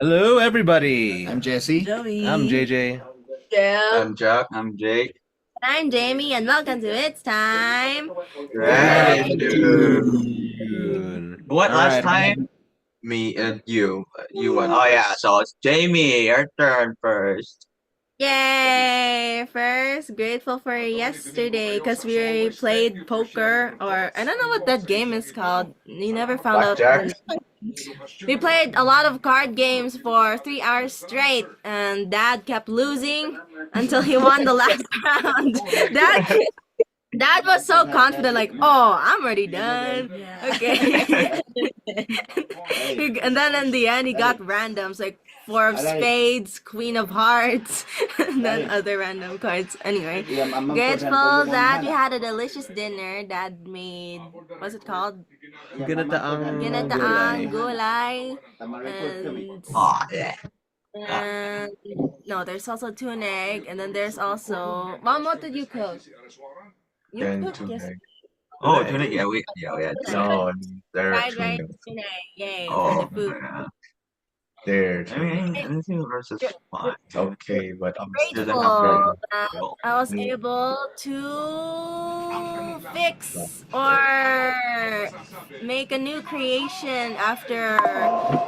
Hello, everybody. I'm Jesse. I'm Joey. JJ. Yeah. I'm Jack. I'm Jake. I'm Jamie, and welcome to It's Time. Gratitude. Gratitude. What All last right. time? Me and you. You went. Oh yeah. So it's Jamie. Your turn first. Yay! First, grateful for yesterday because we played poker, or I don't know what that game is called. You never found out Blackjack. the name. We played a lot of card games for 3 hours straight, and Dad kept losing until he won the last round. Dad was so confident, like, oh, I'm already done. Yeah. Okay. And then in the end, he got randoms like Four of Spades, Queen of Hearts, and then other random cards. Anyway, grateful that we had a delicious dinner. Dad made, what's it called? Ginataang Ginataang gulay. gulay. And, Oh yeah. and no, there's also tuna egg. And then there's also, Mom, what did you cook? You Then cooked tuna. yesterday. Oh, tuna. Yeah, we had tuna. No, they're Fried rice, tuna. tuna egg. Yay, for Oh, the food. yeah. They're I tuna. mean, anything versus fine. Okay, but I'm still Doesn't have Grateful to. that Well, I was able to fix or make a new creation after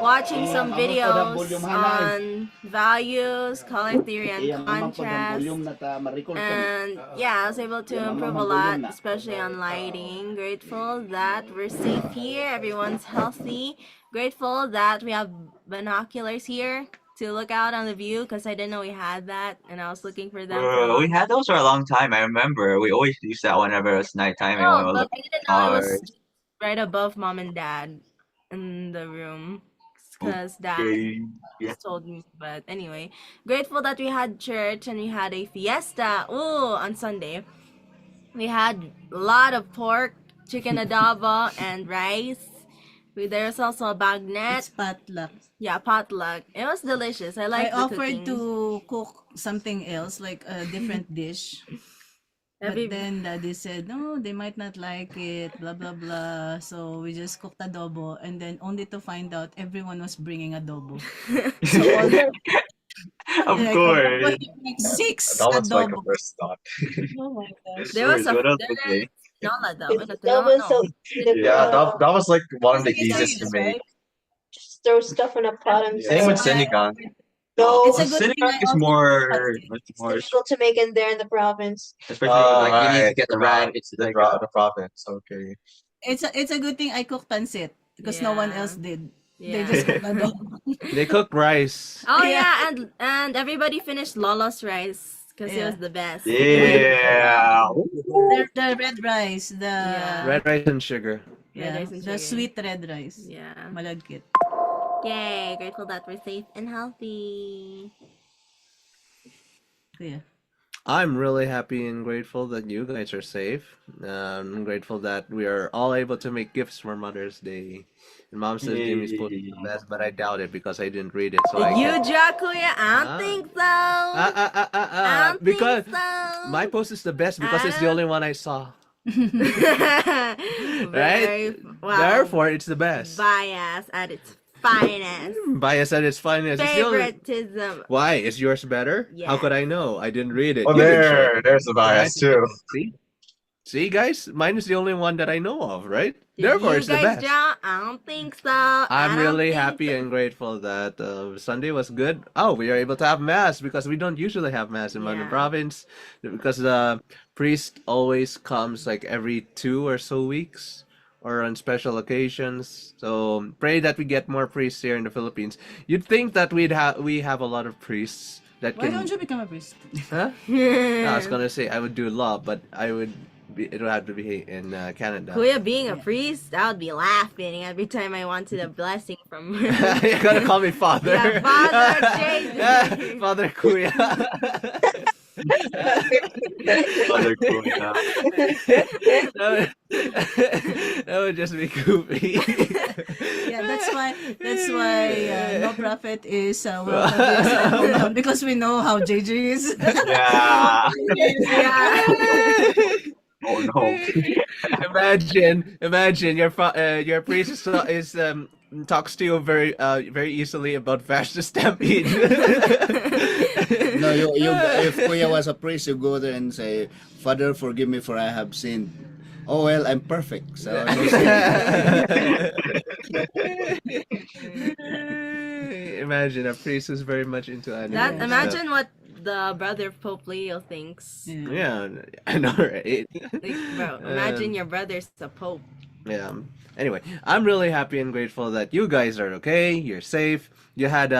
watching some videos on values, color theory, and contrast. And yeah, I was able to improve a lot, especially on lighting. Grateful that we're safe here, everyone's healthy. Grateful that we have binoculars here to look out on the view because I didn't know we had that, and I was looking for them for a we long had those for a long time. I remember we always used that whenever it's nighttime and we time. were But looking I didn't at know it was stars. right above Mom and Dad in the room because Dad Okay. Yeah. told me. But anyway, grateful that we had church and we had a fiesta. Ooh, on Sunday. We had a lot of pork, chicken adobo, and rice. There's also a It's bagnet. potluck. Yeah, potluck. It was delicious. I I like the offered cooking. to cook something else, like a different dish. But Every then Daddy said, no, they might not like it, blah, blah, blah. So we just cooked adobo. And then only to find out everyone was bringing adobo. So all Of like, course. like 6 that was like a adobo. first thought. Oh my gosh. there was What else there's today? tinola though. It- Tinola, was so no. Yeah, that was like one of the It's a easiest to good make. right? Just throw stuff in a pot and Same with sinigang. No, It's a good thing Sinigang I is also much more, difficult to make in there in the province. especially like you need to get the right. It's the, like the province. Okay. it's a good thing I cooked pancit because no one Yeah. else did. They Yeah. just cooked adobo. They cook rice. Oh Yeah. yeah, and everybody finished Lola's rice because it Yeah. was the best. yeah. The red rice, the Yeah. Red rice and sugar. yeah, Red rice and the sugar. sweet red rice. Yeah. Malagkit. Yay! Grateful that we're safe and healthy. Yeah. I'm really happy and grateful that you guys are safe. I'm grateful that we are all able to make gifts for Mother's Day. And Mom says Jimmy's supposed to be the best, but I doubt it because I didn't read it. So I You, can't. Jacuya? I don't Ah. think so. Ah, I don't because think so. my post is the best because it's the only one I saw. Very, wow. Therefore, it's the best. Bias at its finest. Bias at its finest. It's the only... Favoritism. Why? Is yours better? Yeah. How could I know? I didn't read it. Oh, You can share. there's the bias too. See? See, guys? Mine is the only one that I know of, right? Did Therefore, you it's the guys best. draw? I don't think so. I I'm don't really think happy so. and grateful that Sunday was good. Oh, we are able to have mass because we don't usually have mass in London Yeah. province because the priest always comes like every 2 or so weeks or on special occasions. So pray that we get more priests here in the Philippines. You'd think that we have a lot of priests that Why can. don't you become a priest? Huh? I was gonna say I would do law, but it would have to be in Canada. Kuya being a priest, I would be laughing every time I wanted a blessing from You're gonna call me father. Yeah, Father JJ. Father Kuya. Other cool stuff. That would just be goofy. Yeah, that's why no prophet is welcome to this hometown because we know how JJ is. Yeah. Yeah. Oh no. Imagine your priest is talks to you very easily about Vash the Stampede. No, you if Kuya was a priest, you go there and say, "Father, forgive me for I have sinned." Oh well, I'm perfect, so no sin. Imagine a priest who's very much into anime That and stuff. imagine what the brother of Pope Leo thinks. Yeah. Yeah, I know, right? Like, bro, imagine Um, your brother's the Pope. Yeah. Anyway, I'm really happy and grateful that you guys are okay. You're safe. You had,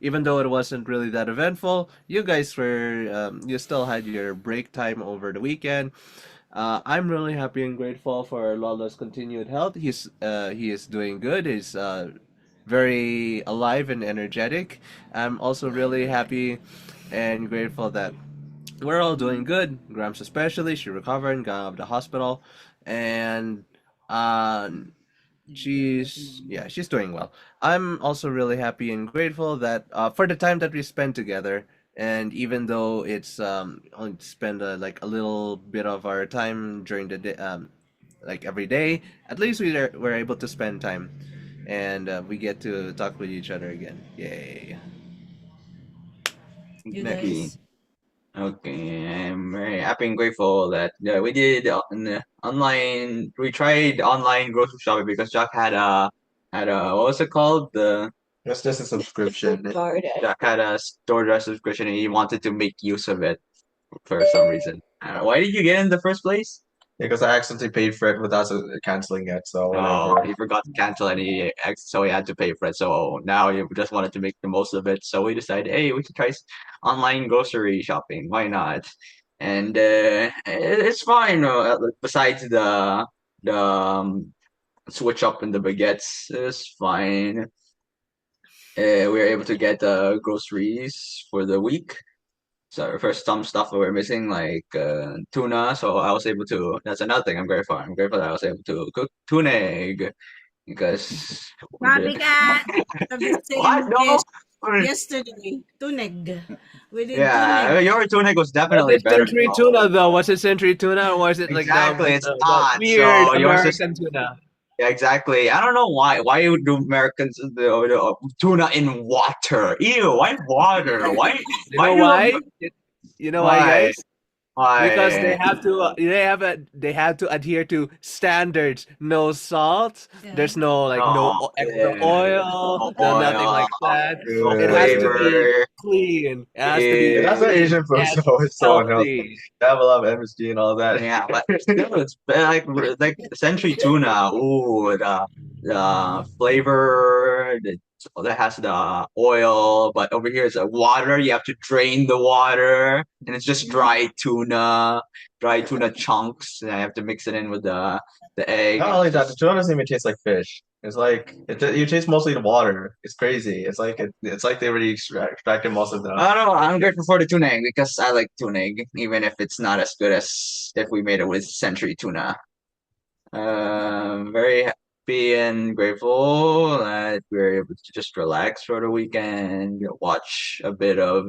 even though it wasn't really that eventful, you guys were, you still had your break time over the weekend. I'm really happy and grateful for Lolo's continued health. He is doing good. He's very alive and energetic. I'm also really happy and grateful that we're all doing good. Grams especially, she recovered and got out of the hospital, and uh, she's doing well. I'm also really happy and grateful that for the time that we spent together, and even though it's only spend like a little bit of our time during the day, like every day, at least we're able to spend time, and we get to talk with each other again. Yay! You Next. guys. Okay, I'm very happy and grateful that we did online. We tried online grocery shopping because Jack had a what was it called? It's just a subscription. Jack had a DoorDash subscription and he wanted to make use of it for some reason. Why did you get in the first place? Because I accidentally paid for it without canceling it, so Oh, whatever. he forgot to cancel and so he had to pay for it. So now he just wanted to make the most of it. So we decided, hey, we should try online grocery shopping. Why not? And it's fine. Besides the switch up in the baguettes, it's fine. We were able to get groceries for the week. So first, some stuff we were missing, like tuna. So I was able to. That's another thing I'm grateful. I'm grateful that I was able to cook tuna egg because we did. Copycat. Have the What? same No. dish yesterday. Tuneg. We did Yeah, tuneg. your tuna egg was Was definitely it better. century tuna though? Was it century tuna or was it like Exactly, it's the not. weird So yours is American tuna? yeah, exactly. I don't know why. Why do Americans the tuna in water? Ew! Why water? Why? You Why know do why? You know why, why? guys? Because Why? they have to adhere to standards. No salt. Yeah. There's no like no Oh, extra yeah. oil. No No nothing like oil. that. No It has to be flavor. clean. It has to be Yeah. That's an Asian food, yes, so it's so unhealthy. healthy. They have a lot of MSG and all that. Yeah, but still, it's like century tuna. Ooh, the flavor that has the oil, but over here it's water. You have to drain the water, and it's just dry tuna chunks. And I have to mix it in with the egg. Not only that, the tuna doesn't even taste like fish. It's like you taste mostly the water. It's crazy. It's like they already extracted most of the. I don't know. I'm grateful for the tuna egg because I like tuna egg, even if it's not as good as if we made it with century tuna. Very happy and grateful that we were able to just relax for the weekend, watch a bit of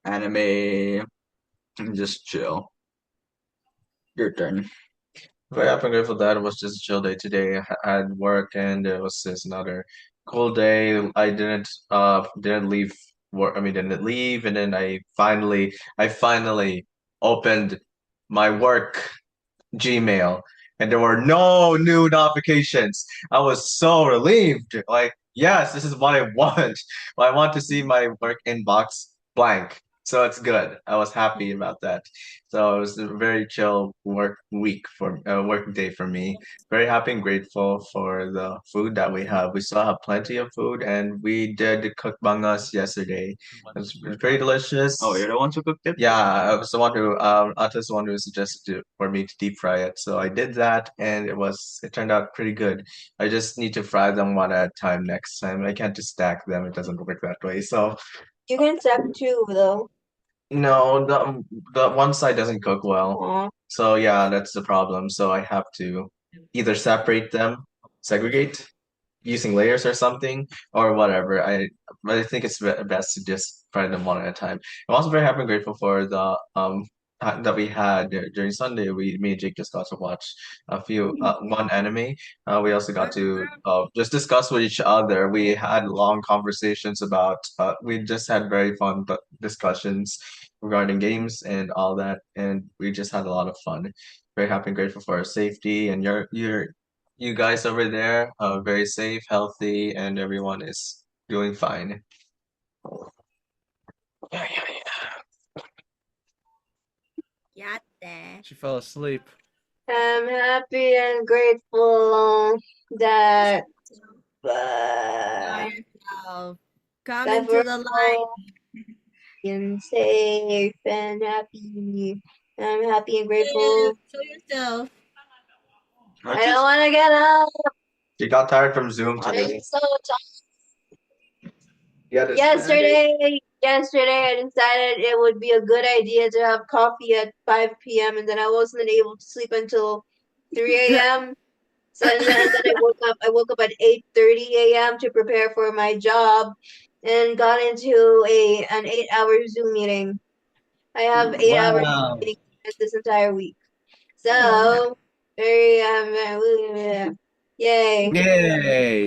anime, and just chill. Your turn. Very happy and grateful that it was just a chill day today. I had work and it was just another cool day. I didn't leave work. I mean, didn't leave, and then I finally opened my work Gmail, and there were no new notifications. I was so relieved. Like, yes, this is what I want. I want to see my work inbox blank. So it's good. I was happy about that. So it was a very chill work day for me. Very happy and grateful for the food that we have. We still have plenty of food, and we did cook bangas yesterday. It was very delicious. Oh, you're the ones who cooked it? Yeah, I was the one who Ata was the one who suggested for me to deep fry it. So I did that and it turned out pretty good. I just need to fry them one at a time next time. I can't just stack them. It doesn't work that way. So You can stack two though. no, the one side doesn't cook well. Aw. So yeah, that's the problem. So I have to either separate them, segregate using layers or something or whatever. I think it's best to just fry them one at a time. I'm also very happy and grateful for the that we had during Sunday, me and Jake just got to watch one anime. We also got to just discuss with each other. We had long conversations about. We just had very fun discussions regarding games and all that, and we just had a lot of fun. Very happy and grateful for our safety, and you guys over there, very safe, healthy, and everyone is doing fine. Yeah, yeah, yeah. Yate. She fell asleep. I'm happy and grateful that Come that into we're the light. all and safe and happy. I'm happy and grateful. Show yourself. I don't want to get up. She got tired from Zoom I'm today. so tired. Yeah, Yesterday I decided it would be a good idea to have coffee at 5 p.m. and then I wasn't able to sleep until 3 a.m. So and then I woke up at 8:30 a.m. to prepare for my job and got into an 8-hour Zoom meeting. I have 8 hours Wow. meetings this entire week. So very yay. Yay!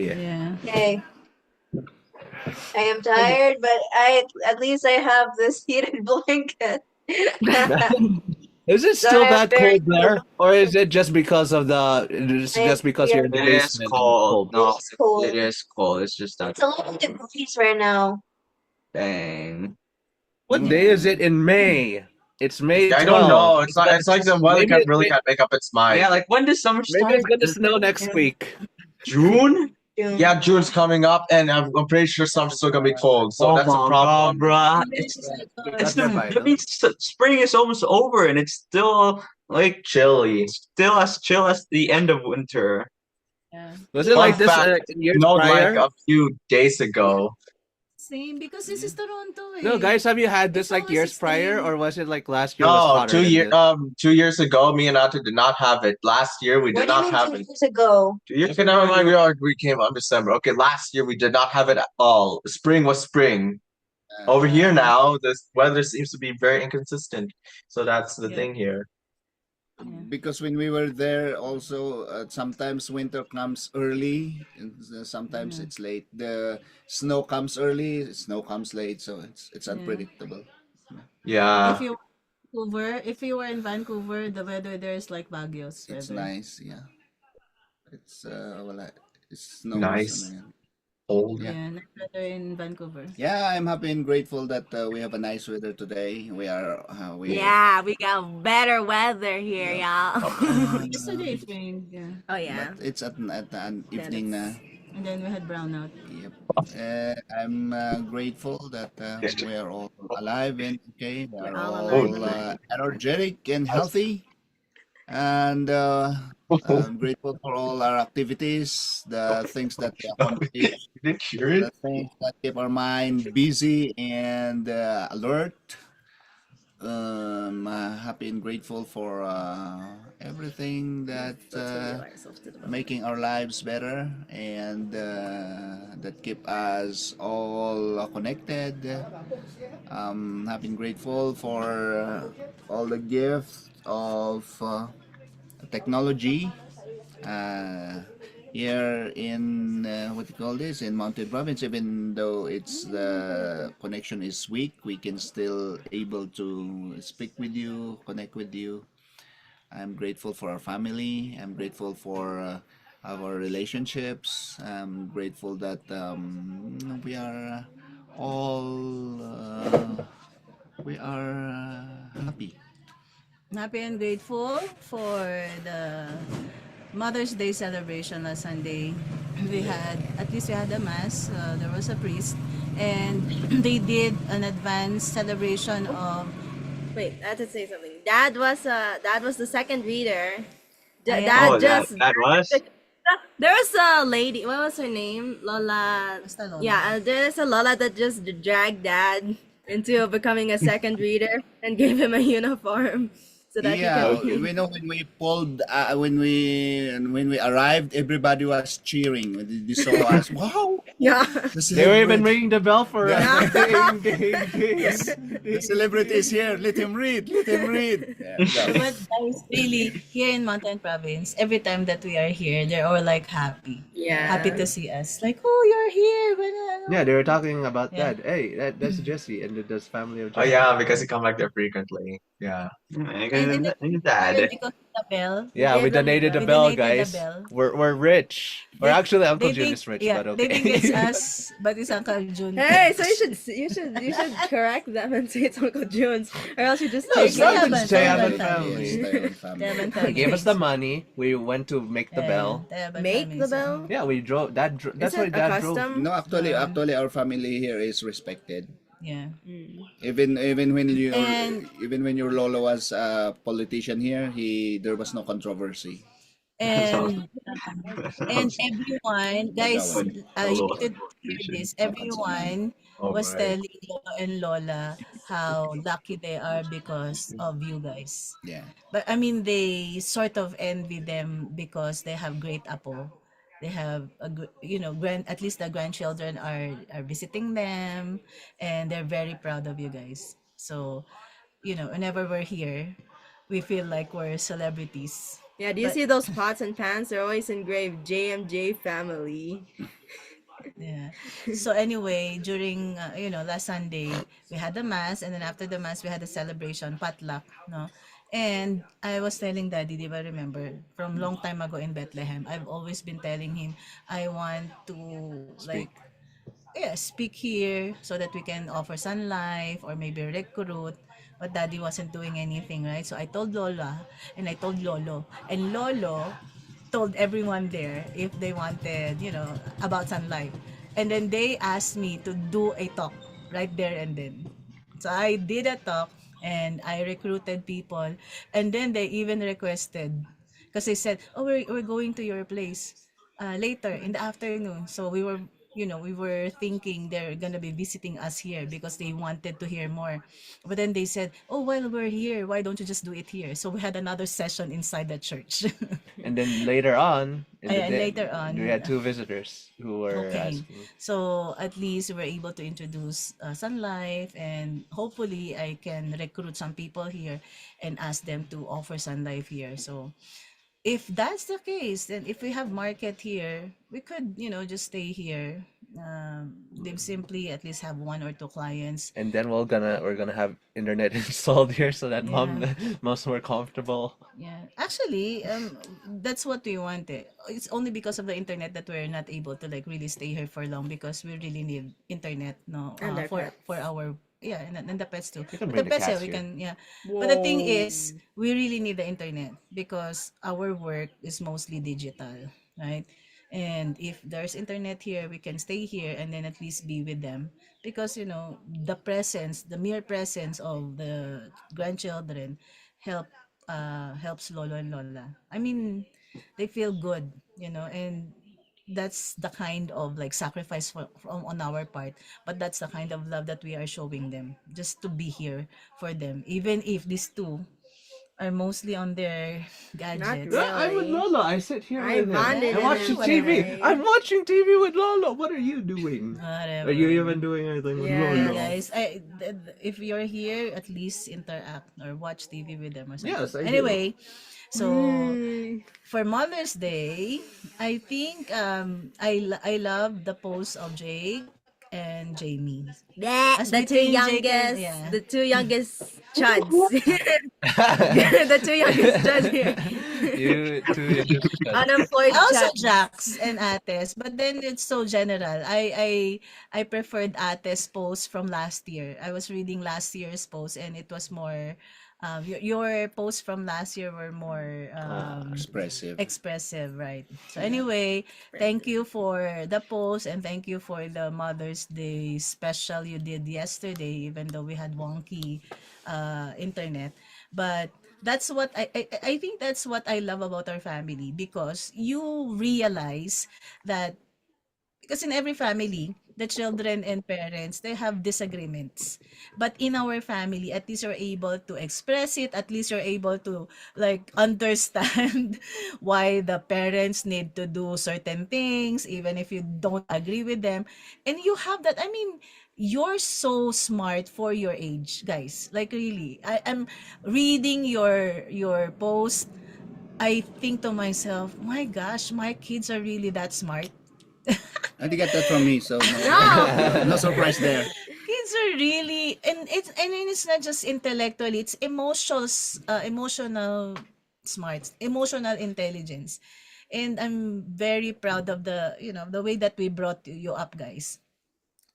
Yeah. Yay. I am tired, but at least I have this heated blanket. Is it So still I am that very cold there, or is it just because of just because you're in the It is basement? and cold. No, It's cold. it is cold. It's just that. It's 11 degrees right now. Dang. What day is it in May? It's May 12th. I don't know. It's not. It's like the weather Maybe can't really can't make up its mind. Yeah, like when does summer start? Maybe it's gonna snow next week. June? June. Yeah, June's coming up, and I'm pretty sure summer's still gonna be cold. So Oh that's a my problem. God, bruh. That's fine, That means spring is almost over and it's still like Chilly. still as chill as the end of winter. Yeah. Was it Fun like this fact, years No, prior? like a few days ago. Same, because this is Toronto. No, guys, have you had this It's like always years prior, 16. or was it like last year was No, hotter than this? 2 years ago, me and Ata did not have it. Last year, we What did do you not mean have 2 it. years ago? 2 years Okay, never ago, mind. We came on December. Okay, last year we did not have it at all. Spring was spring. Over here now, the weather seems to be very inconsistent. So that's the Yeah. thing here. Because when we were there, also sometimes winter comes early, and sometimes Yeah. it's late. The snow comes early, snow comes late, so it's Yeah. unpredictable. Yeah. If you were in Vancouver, the weather there is like Baguio's It's weather. nice, yeah. It's it's snows. Nice. Ano yan. Old. Yeah. Yeah, nice weather in Vancouver. Yeah, I'm happy and grateful that we have a nice weather today. Yeah, we got better weather here, y'all. Yesterday it rained, yeah. Oh yeah. But it's at an evening na. And then we had brownout. Yep. I'm grateful that we are all alive and okay. We are all all alive. energetic and healthy. And I'm grateful for all our activities, the things that we accomplish, You didn't hear the it? things that keep our mind busy and alert. Happy and grateful for everything that making our lives better and that keep us all connected. Happy and grateful for all the gifts of technology here in what you call this in Mountain Province. Even though it's the connection is weak, we can still able to speak with you, connect with you. I'm grateful for our family. I'm grateful for our relationships. I'm grateful that we are all happy. Happy and grateful for the Mother's Day celebration last Sunday. We had a mass. There was a priest, and they did an advanced celebration of. Wait, I have to say something. Dad was the second reader. Yeah. Dad Oh, just that was? there's a lady. What was her name? Lola. Basta Lola. Yeah, there's a Lola that just dragged Dad into becoming a second reader and gave him a uniform. so that you Yeah, can. we know when we pulled, when we arrived, everybody was cheering when they saw us. Wow, Yeah. the They were even celebrity, ringing the bell for us. Yeah. Ding, ding, ding, the celebrity is here. Let him read. Let him read. Yeah, But guys, really, here in Mountain Province, every time that we are here, they're all like happy. Happy Yeah. to see us. Like, oh, you're here. Yeah, they were talking about Yeah. that. Hey, that's Jesse and that's family of Oh Jesse. yeah, because you come back there frequently. Yeah. And then Your here, dad. because of the bell, Yeah, we gave them donated the we the- bell, donated the guys. bell. We're rich. Or They- actually, Uncle they Jun think, is rich, yeah, but they think it's okay. us, but it's Uncle Jun. Hey, so you should correct them and say it's Uncle June's, or else you just No, take it's not Yeah, it. good but stay they on have the a family. Yes, Taiwan family. They haven't They gave us family. the money. We went to make the bell. They haven't Make family, the so- bell. Yeah, we drove. That's Is why it a Dad drove. custom? No, actually, our family here is respected. Yeah. Even And- when your lolo was a politician here, there was no controversy. And everyone, guys, you should hear this. Everyone Oh was my. telling Lolo and Lola how lucky they are because of you guys. Yeah. But I mean, they sort of envy them because they have great apo. They have at least the grandchildren are visiting them, and they're very proud of you guys. So, whenever we're here, we feel like we're celebrities. Yeah, do you But- see those pots and pans? They're always engraved JMJ family. Yeah. So anyway, during last Sunday, we had the mass, and then after the mass, we had a celebration, potluck, no. And I was telling Daddy, di ba remember, from long time ago in Bethlehem, I've always been telling him I want to like speak here so that we can offer Sun Life or maybe recruit. But Daddy wasn't doing anything, right? So I told Lola and I told Lolo. And Lolo told everyone there if they wanted, about Sun Life. And then they asked me to do a talk right there and then. So I did a talk and I recruited people. And then they even requested, because they said, oh, we're going to your place later in the afternoon. So we were thinking they're gonna be visiting us here because they wanted to hear more. But then they said, oh, while we're here, why don't you just do it here? So we had another session inside the church. And then later on, And later on, we had two visitors who were Okay. asking. So at least we're able to introduce Sun Life, and hopefully I can recruit some people here and ask them to offer Sun Life here. So if that's the case, then if we have market here, we could, just stay here. Live simply, at least have one or two clients. And then we're gonna have internet installed here so that mom's more comfortable. Yeah, actually, that's what we wanted. It's only because of the internet that we're not able to like really stay here for long, because we really need internet, no, And our for pets. our and the pets too. You can But bring the the pets, cats we here. can, But the thing is, we really need the internet because our work is mostly digital, right? And if there's internet here, we can stay here and then at least be with them, because the mere presence of the grandchildren help helps Lolo and Lola. I mean, they feel good, and that's the kind of like sacrifice from on our part, but that's the kind of love that we are showing them, just to be here for them, even if these two are mostly on their gadgets. really. Yeah, I'm with Lolo. I sit here I with him. bonded I'm in watching him TV. today. I'm watching TV with Lolo. What are you doing? Whatever. Are you even doing anything with Yeah. Yeah, Lolo? guys, if you're here, at least interact or watch TV with them or something. Yes, I do. Anyway, so Mm. for Mother's Day, I think I love the post of Jake and Jamie. Yeah, As the two between Jake and- youngest, yeah. the two youngest chuds. The two youngest chuds here. You two, you just Unemployed Also chuds. Jax and Ates, but then it's so general. I preferred Ates post from last year. I was reading last year's post and it was more your posts from last year were more Expressive. expressive, right? So anyway, thank you for the post and thank you for the Mother's Day special you did yesterday, even though we had wonky internet. But that's what I think that's what I love about our family, because you realize that, because in every family the children and parents, they have disagreements. But in our family, at least you're able to express it, at least you're able to like understand why the parents need to do certain things, even if you don't agree with them. And you have that, I mean, you're so smart for your age, guys. Like really, I'm reading your post. I think to myself, my gosh, my kids are really that smart. And you get that from me, so No. no surprise there. Kids are really, and it's not just intellectually, it's emotional smarts, emotional intelligence. And I'm very proud of the, the way that we brought you up, guys.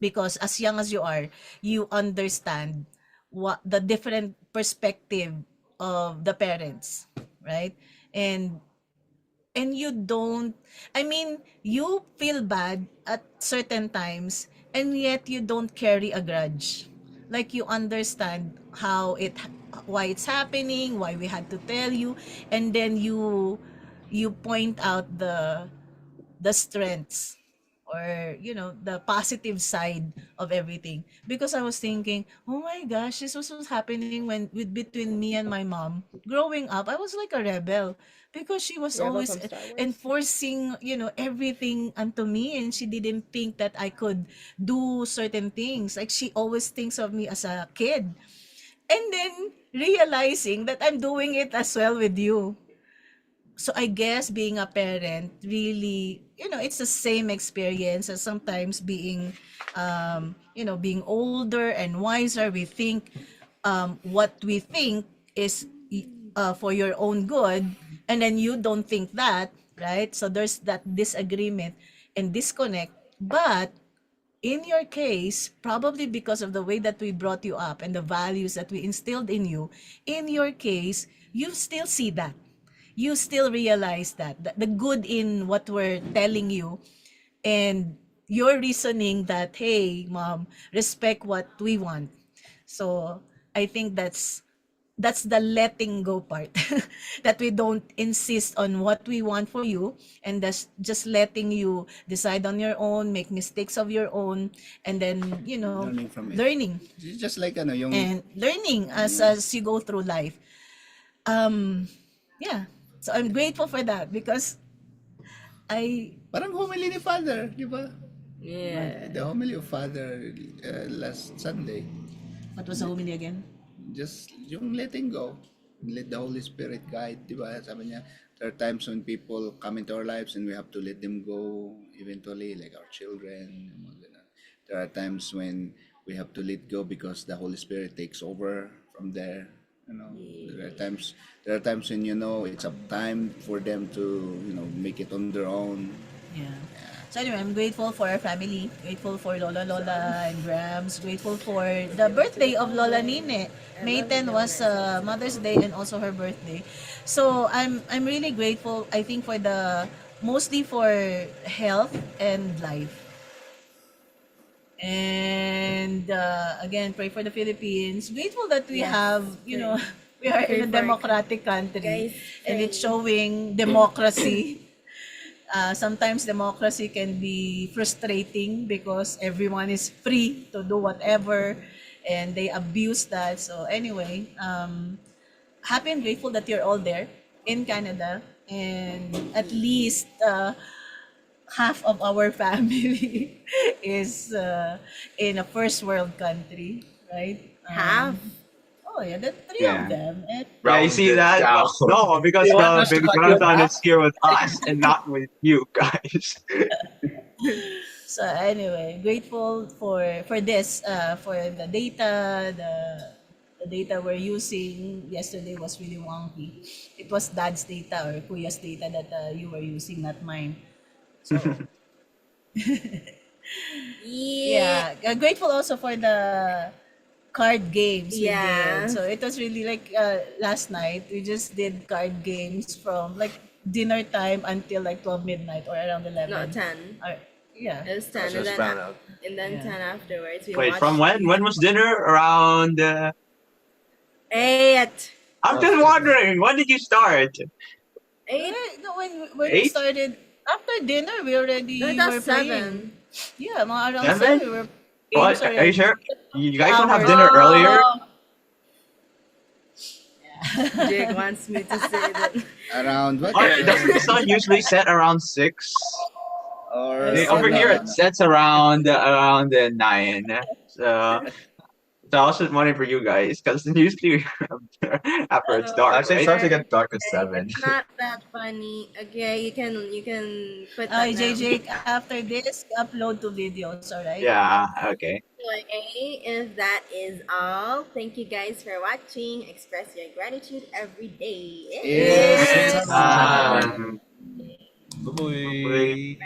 Because as young as you are, you understand what the different perspective of the parents, right? And you don't, I mean, you feel bad at certain times, and yet you don't carry a grudge. Like you understand why it's happening, why we had to tell you, and then you point out the strengths, or the positive side of everything. Because I was thinking, oh my gosh, this was what's happening between me and my mom growing up. I was like a rebel, because she was Rebel always from Star Wars. enforcing everything onto me, and she didn't think that I could do certain things. Like she always thinks of me as a kid, and then realizing that I'm doing it as well with you. So I guess being a parent really, it's the same experience as sometimes being older and wiser. We think what we think is for your own good, and then you don't think that, right? So there's that disagreement and disconnect. But in your case, probably because of the way that we brought you up and the values that we instilled in your case, you still see that. You still realize that the good in what we're telling you, and your reasoning that, hey, mom, respect what we want. So I think that's the letting go part. That we don't insist on what we want for you, and that's just letting you decide on your own, make mistakes of your own, and then Learning from it. learning It's just like yung and learning as you go through life. Yeah, so I'm grateful for that, because I parang homily ni Father, di ba? Yeah. The homily of Father last Sunday, what was the homily again? just yung letting go. Let the Holy Spirit guide, di ba? Sabi niya, there are times when people come into our lives and we have to let them go eventually, like our children. Yung mga ganun. There are times when we have to let go because the Holy Spirit takes over from there. There are times when it's a time for them to make it on their own. Yeah. So anyway, I'm grateful for our family, grateful for Lola and Grams, grateful for the birthday of Lola Nine. May 10 was Mother's Day and also her birthday. So I'm really grateful, I think, mostly for health and life. And again, pray for the Philippines. Grateful that we Yes, have, we are Pray in a for- democratic country, Guys, and pray. it's showing democracy. Sometimes democracy can be frustrating because everyone is free to do whatever, and they abuse that. So anyway, happy and grateful that you're all there in Canada, and at least half of our family is in a first world country, right? Half. Oh yeah, the three Yeah. of them. Yeah, you see Rounded that? down. No, because You want the us to big cut you grandson off? is here with us and not with you guys. So anyway, grateful for this, for the data, the data we're using. Yesterday was really wonky. It was dad's data or kuya's data that you were using, not mine. So Yeah. yeah, grateful also for the card games we Yeah. did. So it was really like last night we just did card games from like dinner time until like 12 midnight or around 11. No, 10. Or, yeah. It was 10, So and it's then found out. Yeah. 10 afterwards. We Wait, watched from when? When was dinner? Around. 8. I'm just wondering, when did you start? 8. No, when we Eight? started after dinner, we already No, it was were 7. playing. Yeah, mga around 7? 7 we were What? games Are you already. sure? You guys don't have Hours. dinner earlier? Jake wants me to say that. Around what? Doesn't the sun usually set around 6? Or Over here it sets around 9. So I was just wondering for you guys, because usually after it's dark, Actually, it right? starts to get dark at 7. It's not that funny. Okay, you can put Ay, that down. JJ, after this, upload 2 videos, alright? Yeah, okay. Okay, if that is all, thank you guys for watching. Express your gratitude every day. Yes. Um, Bye.